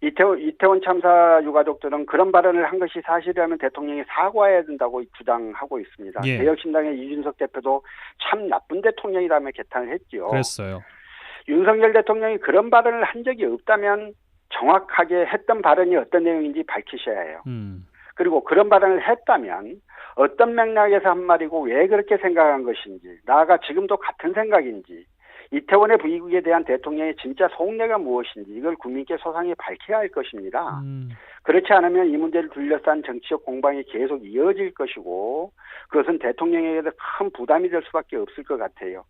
이태원 참사 유가족들은 그런 발언을 한 것이 사실이라면 대통령이 사과해야 된다고 주장하고 있습니다. 예. 개혁신당의 이준석 대표도 참 나쁜 대통령이라며 개탄을 했죠. 그랬어요. 윤석열 대통령이 그런 발언을 한 적이 없다면 정확하게 했던 발언이 어떤 내용인지 밝히셔야 해요. 그리고 그런 발언을 했다면 어떤 맥락에서 한 말이고 왜 그렇게 생각한 것인지, 나아가 지금도 같은 생각인지, 이태원의 부위국에 대한 대통령의 진짜 속내가 무엇인지 이걸 국민께 소상히 밝혀야 할 것입니다. 그렇지 않으면 이 문제를 둘러싼 정치적 공방이 계속 이어질 것이고 그것은 대통령에게도 큰 부담이 될 수밖에 없을 것 같아요.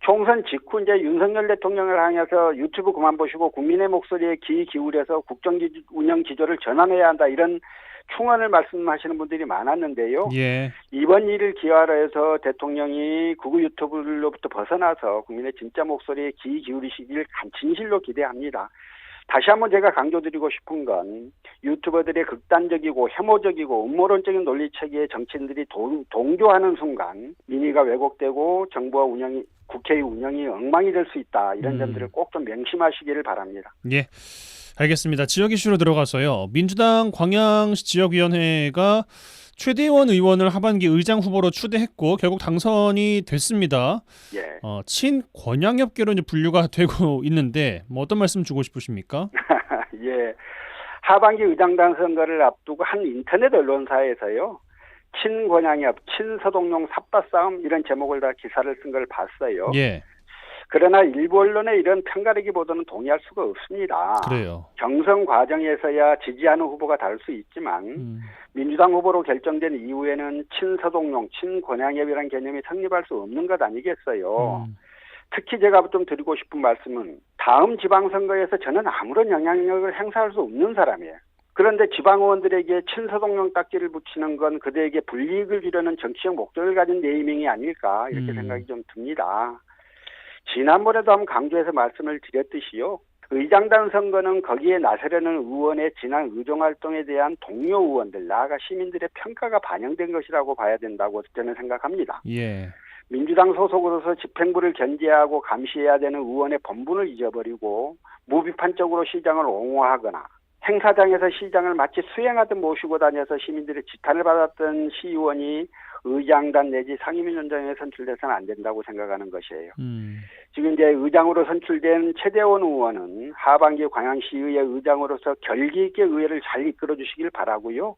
총선 직후 이제 윤석열 대통령을 향해서 유튜브 그만 보시고 국민의 목소리에 귀 기울여서 국정 운영 기조를 전환해야 한다 이런 충언을 말씀하시는 분들이 많았는데요. 예. 이번 일을 기화로 해서 대통령이 구구 유튜브로부터 벗어나서 국민의 진짜 목소리에 귀 기울이시길 진실로 기대합니다. 다시 한번 제가 강조드리고 싶은 건 유튜버들의 극단적이고 혐오적이고 음모론적인 논리체계에 정치인들이 동조하는 순간 민의가 왜곡되고 정부와 국회의 운영이 엉망이 될 수 있다. 이런 점들을 꼭 좀 명심하시기를 바랍니다. 예, 알겠습니다. 지역 이슈로 들어가서요. 민주당 광양시 지역위원회가 최대원 의원을 하반기 의장 후보로 추대했고 결국 당선이 됐습니다. 예. 친권양협계로 이제 분류가 되고 있는데 뭐 어떤 말씀 주고 싶으십니까? 예. 하반기 의장단 선거를 앞두고 한 인터넷 언론사에서요. 친권양협, 친서동용 삽바싸움 이런 제목을 다 기사를 쓴 걸 봤어요. 예. 그러나 일부 언론의 이런 편가르기 보도는 동의할 수가 없습니다. 그래요. 경선 과정에서야 지지하는 후보가 다를 수 있지만 민주당 후보로 결정된 이후에는 친서동용, 친권양협이라는 개념이 성립할 수 없는 것 아니겠어요. 특히 제가 좀 드리고 싶은 말씀은 다음 지방선거에서 저는 아무런 영향력을 행사할 수 없는 사람이에요. 그런데 지방의원들에게 친서동용 딱지를 붙이는 건 그들에게 불이익을 주려는 정치적 목적을 가진 네이밍이 아닐까 이렇게 생각이 좀 듭니다. 지난번에도 한번 강조해서 말씀을 드렸듯이요. 의장단 선거는 거기에 나서려는 의원의 지난 의정활동에 대한 동료 의원들, 나아가 시민들의 평가가 반영된 것이라고 봐야 된다고 저는 생각합니다. 예. 민주당 소속으로서 집행부를 견제하고 감시해야 되는 의원의 본분을 잊어버리고 무비판적으로 시장을 옹호하거나 행사장에서 시장을 마치 수행하듯 모시고 다녀서 시민들의 지탄을 받았던 시의원이 의장단 내지 상임위원장에 선출돼서는 안 된다고 생각하는 것이에요. 지금 이제 의장으로 선출된 최대원 의원은 하반기 광양시의회 의장으로서 결기 있게 의회를 잘 이끌어 주시길 바라고요.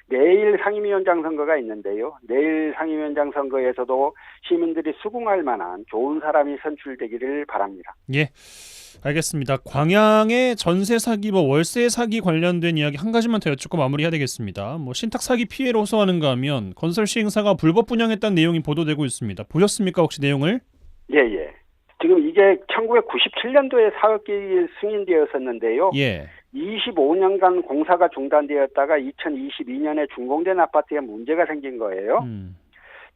내일 상임위원장 선거가 있는데요. 내일 상임위원장 선거에서도 시민들이 수긍할 만한 좋은 사람이 선출되기를 바랍니다. 예, 알겠습니다. 광양의 전세 사기, 월세 사기 관련된 이야기 한 가지만 더 여쭙고 마무리해야 되겠습니다. 신탁 사기 피해를 호소하는가 하면 건설 시행사가 불법 분양했다는 내용이 보도되고 있습니다. 보셨습니까 혹시 내용을? 예. 지금 이게 1997년도에 사업계획이 승인되었었는데요. 예. 25년간 공사가 중단되었다가 2022년에 준공된 아파트에 문제가 생긴 거예요.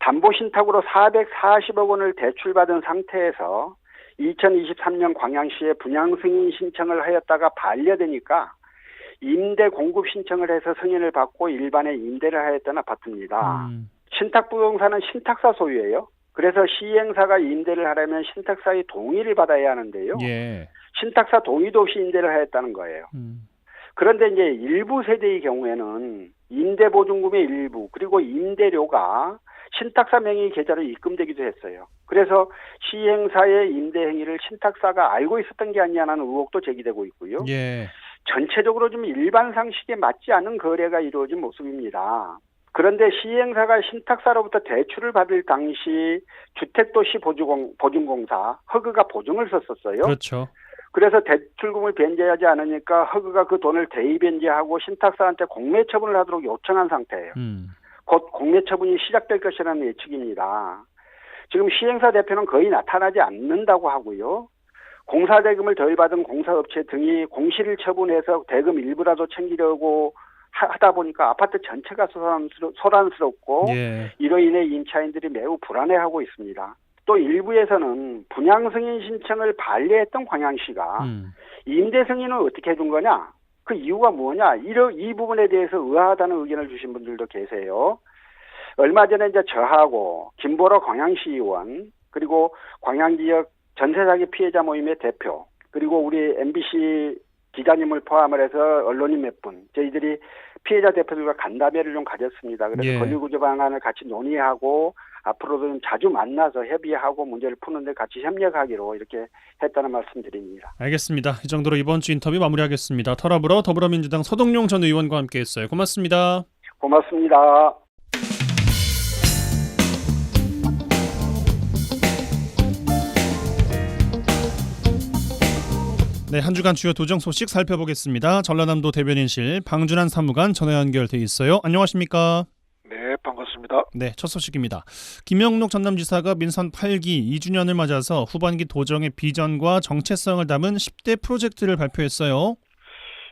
담보신탁으로 440억 원을 대출받은 상태에서 2023년 광양시에 분양승인 신청을 하였다가 반려되니까 임대 공급 신청을 해서 승인을 받고 일반에 임대를 하였던 아파트입니다. 신탁부동산은 신탁사 소유예요. 그래서 시행사가 임대를 하려면 신탁사의 동의를 받아야 하는데요. 예. 신탁사 동의도 없이 임대를 하였다는 거예요. 그런데 이제 일부 세대의 경우에는 임대보증금의 일부 그리고 임대료가 신탁사 명의 계좌로 입금되기도 했어요. 그래서 시행사의 임대 행위를 신탁사가 알고 있었던 게 아니냐는 의혹도 제기되고 있고요. 예. 전체적으로 좀 일반 상식에 맞지 않은 거래가 이루어진 모습입니다. 그런데 시행사가 신탁사로부터 대출을 받을 당시 주택도시보증공사 허그가 보증을 썼었어요. 그렇죠. 그래서 대출금을 변제하지 않으니까 허그가 그 돈을 대입변제하고 신탁사한테 공매처분을 하도록 요청한 상태예요. 곧 공매처분이 시작될 것이라는 예측입니다. 지금 시행사 대표는 거의 나타나지 않는다고 하고요. 공사대금을 덜 받은 공사업체 등이 공시를 처분해서 대금 일부라도 챙기려고 하다 보니까 아파트 전체가 소란스럽고 예. 이로 인해 임차인들이 매우 불안해하고 있습니다. 또 일부에서는 분양승인 신청을 반려했던 광양시가 임대 승인은 어떻게 해준 거냐? 그 이유가 뭐냐? 이 부분에 대해서 의아하다는 의견을 주신 분들도 계세요. 얼마 전에 이제 저하고 김보라 광양시의원 그리고 광양지역 전세사기 피해자 모임의 대표 그리고 우리 MBC 기자님을 포함을 해서 언론인 몇 분 저희들이 피해자 대표들과 간담회를 좀 가졌습니다. 그래서 예. 권리구조 방안을 같이 논의하고 앞으로도 좀 자주 만나서 협의하고 문제를 푸는 데 같이 협력하기로 이렇게 했다는 말씀드립니다. 알겠습니다. 이 정도로 이번 주 인터뷰 마무리하겠습니다. 터라브러 더불어민주당 서동용 전 의원과 함께했어요. 고맙습니다. 고맙습니다. 네, 한 주간 주요 도정 소식 살펴보겠습니다. 전라남도 대변인실 방준환 사무관 전화 연결돼 있어요. 안녕하십니까? 네, 반갑습니다. 반갑습니다. 네, 첫 소식입니다. 김영록 전남지사가 민선 8기 2주년을 맞아서 후반기 도정의 비전과 정체성을 담은 10대 프로젝트를 발표했어요.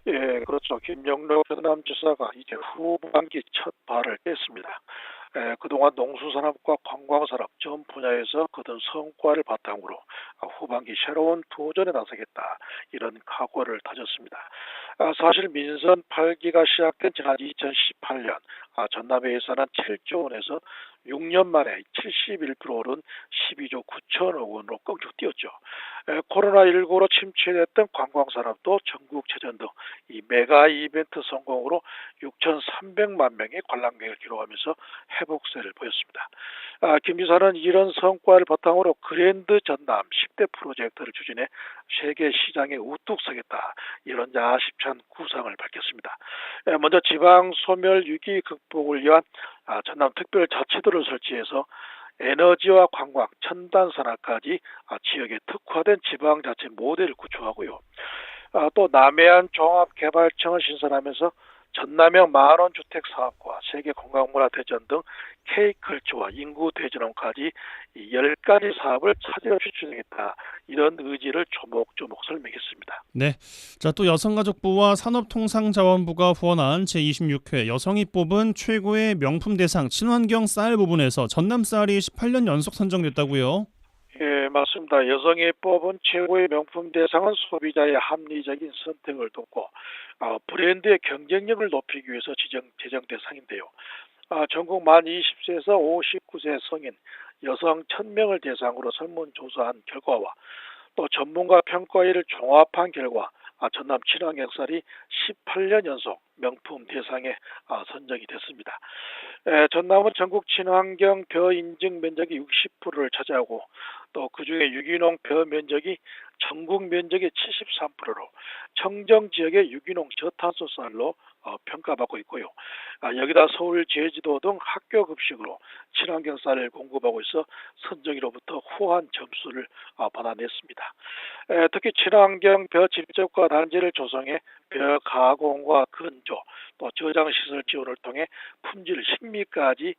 예, 그렇죠. 김영록 전남지사가 이제 후반기 첫 발을 뗐습니다. 그동안 농수산업과 관광산업 전 분야에서 거둔 성과를 바탕으로 후반기 새로운 도전에 나서겠다 이런 각오를 다졌습니다. 사실 민선 8기가 시작된 지난 2018년 전남의 예산은 7조 원에서 6년 만에 71% 오른 12조 9천억 원으로 껑충 뛰었죠. 코로나19로 침체됐던 관광산업도 전국체전 등 이 메가 이벤트 성공으로 6,300만 명의 관람객을 기록하면서 회복세를 보였습니다. 김 지사는 이런 성과를 바탕으로 그랜드 전남 10대 프로젝트를 추진해 세계 시장에 우뚝 서겠다 이런 야심찬 구상을 밝혔습니다. 먼저 지방 소멸 위기 극복을 위한 전남 특별자치도를 설치해서 에너지와 관광, 첨단 산업까지 지역에 특화된 지방자치 모델을 구축하고요. 또 남해안 종합개발청을 신설하면서 전남형 만원 주택 사업과 세계 관광문화대전 등 K컬처와 인구대전원까지 10가지 사업을 차질 없이 추진하겠다 이런 의지를 조목조목 설명했습니다. 네, 자, 또 여성가족부와 산업통상자원부가 후원한 제26회 여성이 뽑은 최고의 명품 대상 친환경 쌀 부분에서 전남 쌀이 18년 연속 선정됐다고요? 예, 맞습니다. 여성이 뽑은 최고의 명품 대상은 소비자의 합리적인 선택을 돕고 브랜드의 경쟁력을 높이기 위해서 제정 대상인데요. 전국 만 20세에서 59세 성인 여성 1000명을 대상으로 설문조사한 결과와 또 전문가 평가회를 종합한 결과 전남 친환경쌀이 18년 연속 명품 대상에 선정이 됐습니다. 전남은 전국 친환경 벼 인증 면적이 60%를 차지하고 또 그중에 유기농 벼 면적이 전국 면적의 73%로 청정 지역의 유기농 저탄소 쌀로 평가받고 있고요. 여기다 서울, 제주도 등 학교 급식으로 친환경 쌀을 공급하고 있어 선정위로부터 후한 점수를 받아냈습니다. 특히 친환경 벼 집적과 단지를 조성해 벼 가공과 건조, 또 저장 시설 지원을 통해 품질 신미까지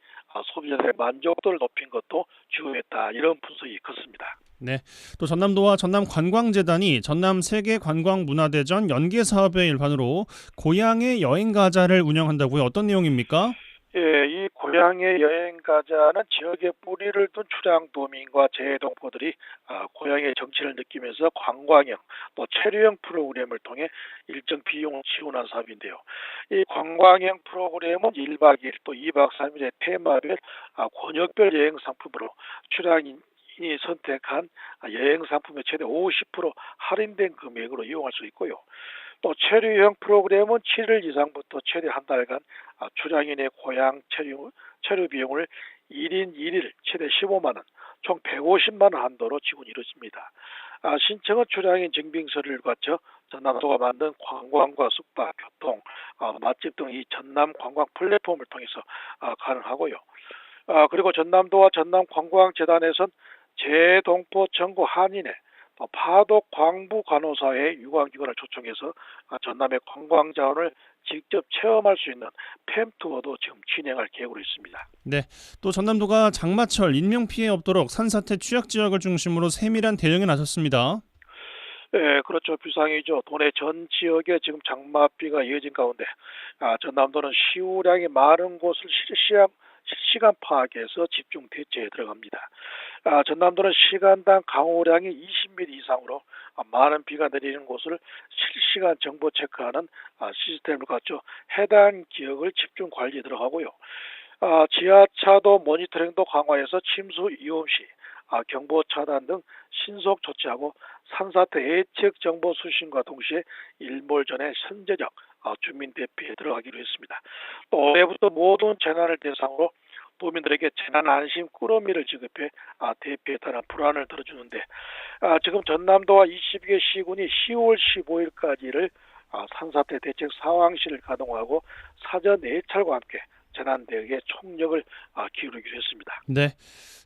소비자들의 만족도를 높인 것도 주요했다 이런 분석이 컸습니다. 네, 또 전남도와 전남관광재단이 전남 세계관광문화대전 연계 사업의 일환으로 고향의 여행가자를 운영한다고요? 어떤 내용입니까? 예, 이 고향의 여행가자는 지역에 뿌리를 둔 출향도민과 재해동포들이 고향의 정취를 느끼면서 관광형 또 체류형 프로그램을 통해 일정 비용을 지원한 사업인데요. 이 관광형 프로그램은 1박 2일 또 2박 3일의 테마별 권역별 여행 상품으로 출향이 선택한 여행 상품의 최대 50% 할인된 금액으로 이용할 수 있고요. 또 체류형 프로그램은 7일 이상부터 최대 한 달간 출향인의 고향 체류 비용을 1인 1일 최대 15만 원, 총 150만 원 한도로 지원이 이루어집니다. 신청은 출향인 증빙서를 거쳐 전남도가 만든 관광과 숙박, 교통, 맛집 등 이 전남 관광 플랫폼을 통해서 가능하고요. 그리고 전남도와 전남관광재단에선 재동포 전구 한인회 또 파독 광부 간호사회 유관기관을 초청해서 전남의 관광 자원을 직접 체험할 수 있는 팸투어도 지금 진행할 계획으로 있습니다. 네, 또 전남도가 장마철 인명피해 없도록 산사태 취약 지역을 중심으로 세밀한 대응에 나섰습니다. 네, 그렇죠. 비상이죠. 도내 전 지역에 지금 장마비가 이어진 가운데 전남도는 시우량이 많은 곳을 실시간 파악해서 집중 대처에 들어갑니다. 전남도는 시간당 강우량이 20mm 이상으로 많은 비가 내리는 곳을 실시간 정보 체크하는 시스템을 갖춰 해당 지역을 집중 관리에 들어가고요. 지하차도 모니터링도 강화해서 침수 위험 시 경보 차단 등 신속 조치하고 산사태 예측 정보 수신과 동시에 일몰 전에 선제적 주민 대피에 들어가기로 했습니다. 또 올해부터 모든 재난을 대상으로 도민들에게 재난 안심 꾸러미를 지급해 대피에 따른 불안을 덜어주는데 지금 전남도와 22개 시군이 10월 15일까지를 산사태 대책 상황실을 가동하고 사전 예찰과 함께 재난 대응에 총력을 기울이기로 했습니다. 네,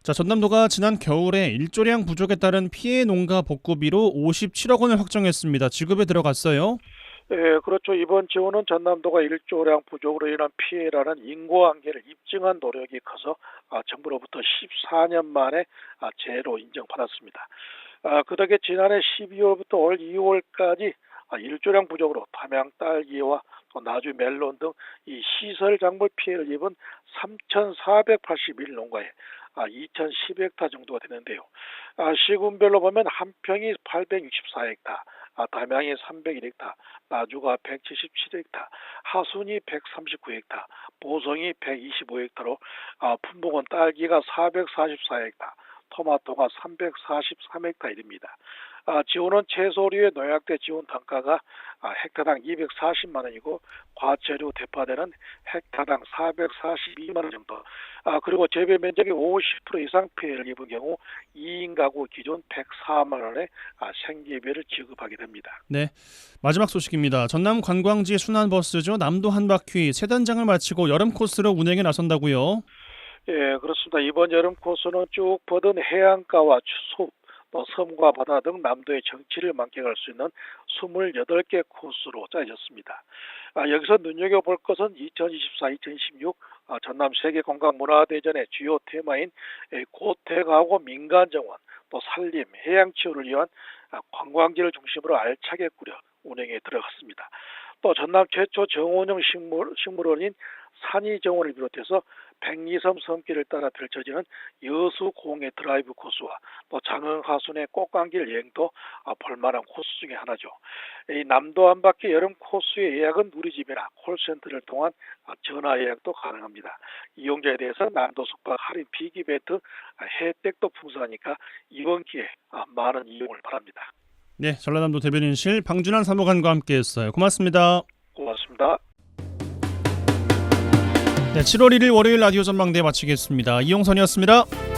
자, 전남도가 지난 겨울에 일조량 부족에 따른 피해 농가 복구비로 57억 원을 확정했습니다. 지급에 들어갔어요? 예, 그렇죠. 이번 지원은 전남도가 일조량 부족으로 인한 피해라는 인과관계를 입증한 노력이 커서 정부로부터 14년 만에 재해로 인정받았습니다. 그 덕에 지난해 12월부터 올 2월까지 일조량 부족으로 담양 딸기와 또 나주 멜론 등 이 시설 작물 피해를 입은 3,481농가에 2,010헥타 정도가 되는데요. 시군별로 보면 한평이 864헥타, 담양이 301헥타, 나주가 177헥타, 하순이 139헥타, 보성이 125헥타로 분봉은 딸기가 444헥타, 토마토가 343헥타에 이릅니다. 지원은 채소류의 농약대 지원 단가가 헥타당 240만 원이고 과체류 대파대는 헥타당 442만 원 정도. 그리고 재배 면적이 50% 이상 피해를 입은 경우 2인 가구 기준 104만 원의 생계비를 지급하게 됩니다. 네, 마지막 소식입니다. 전남 관광지 순환버스죠. 남도 한 바퀴 세 단장을 마치고 여름 코스로 운행에 나선다고요? 예, 그렇습니다. 이번 여름 코스는 쭉 뻗은 해안가와 숲, 또 섬과 바다 등 남도의 정취를 만끽할 수 있는 28개 코스로 짜여졌습니다. 여기서 눈여겨볼 것은 2024-2026 전남 세계관광문화대전의 주요 테마인 고택하고 민간정원, 또 산림, 해양치유를 위한 관광지를 중심으로 알차게 꾸려 운행에 들어갔습니다. 또 전남 최초 정원형 식물원인 산이정원을 비롯해서 백리섬 섬길을 따라 펼쳐지는 여수공예 드라이브 코스와 또 장흥하순의 꽃감길 여행도 볼만한 코스 중에 하나죠. 이 남도 한 바퀴 여름 코스의 예약은 누리집이나 콜센터를 통한 전화 예약도 가능합니다. 이용자에 대해서 남도 숙박 할인 비기 배트 혜택도 풍성하니까 이번 기회에 많은 이용을 바랍니다. 네, 전라남도 대변인실 방준환 사무관과 함께했어요. 고맙습니다. 고맙습니다. 네, 7월 1일 월요일 라디오 전망대 마치겠습니다. 이용선이었습니다.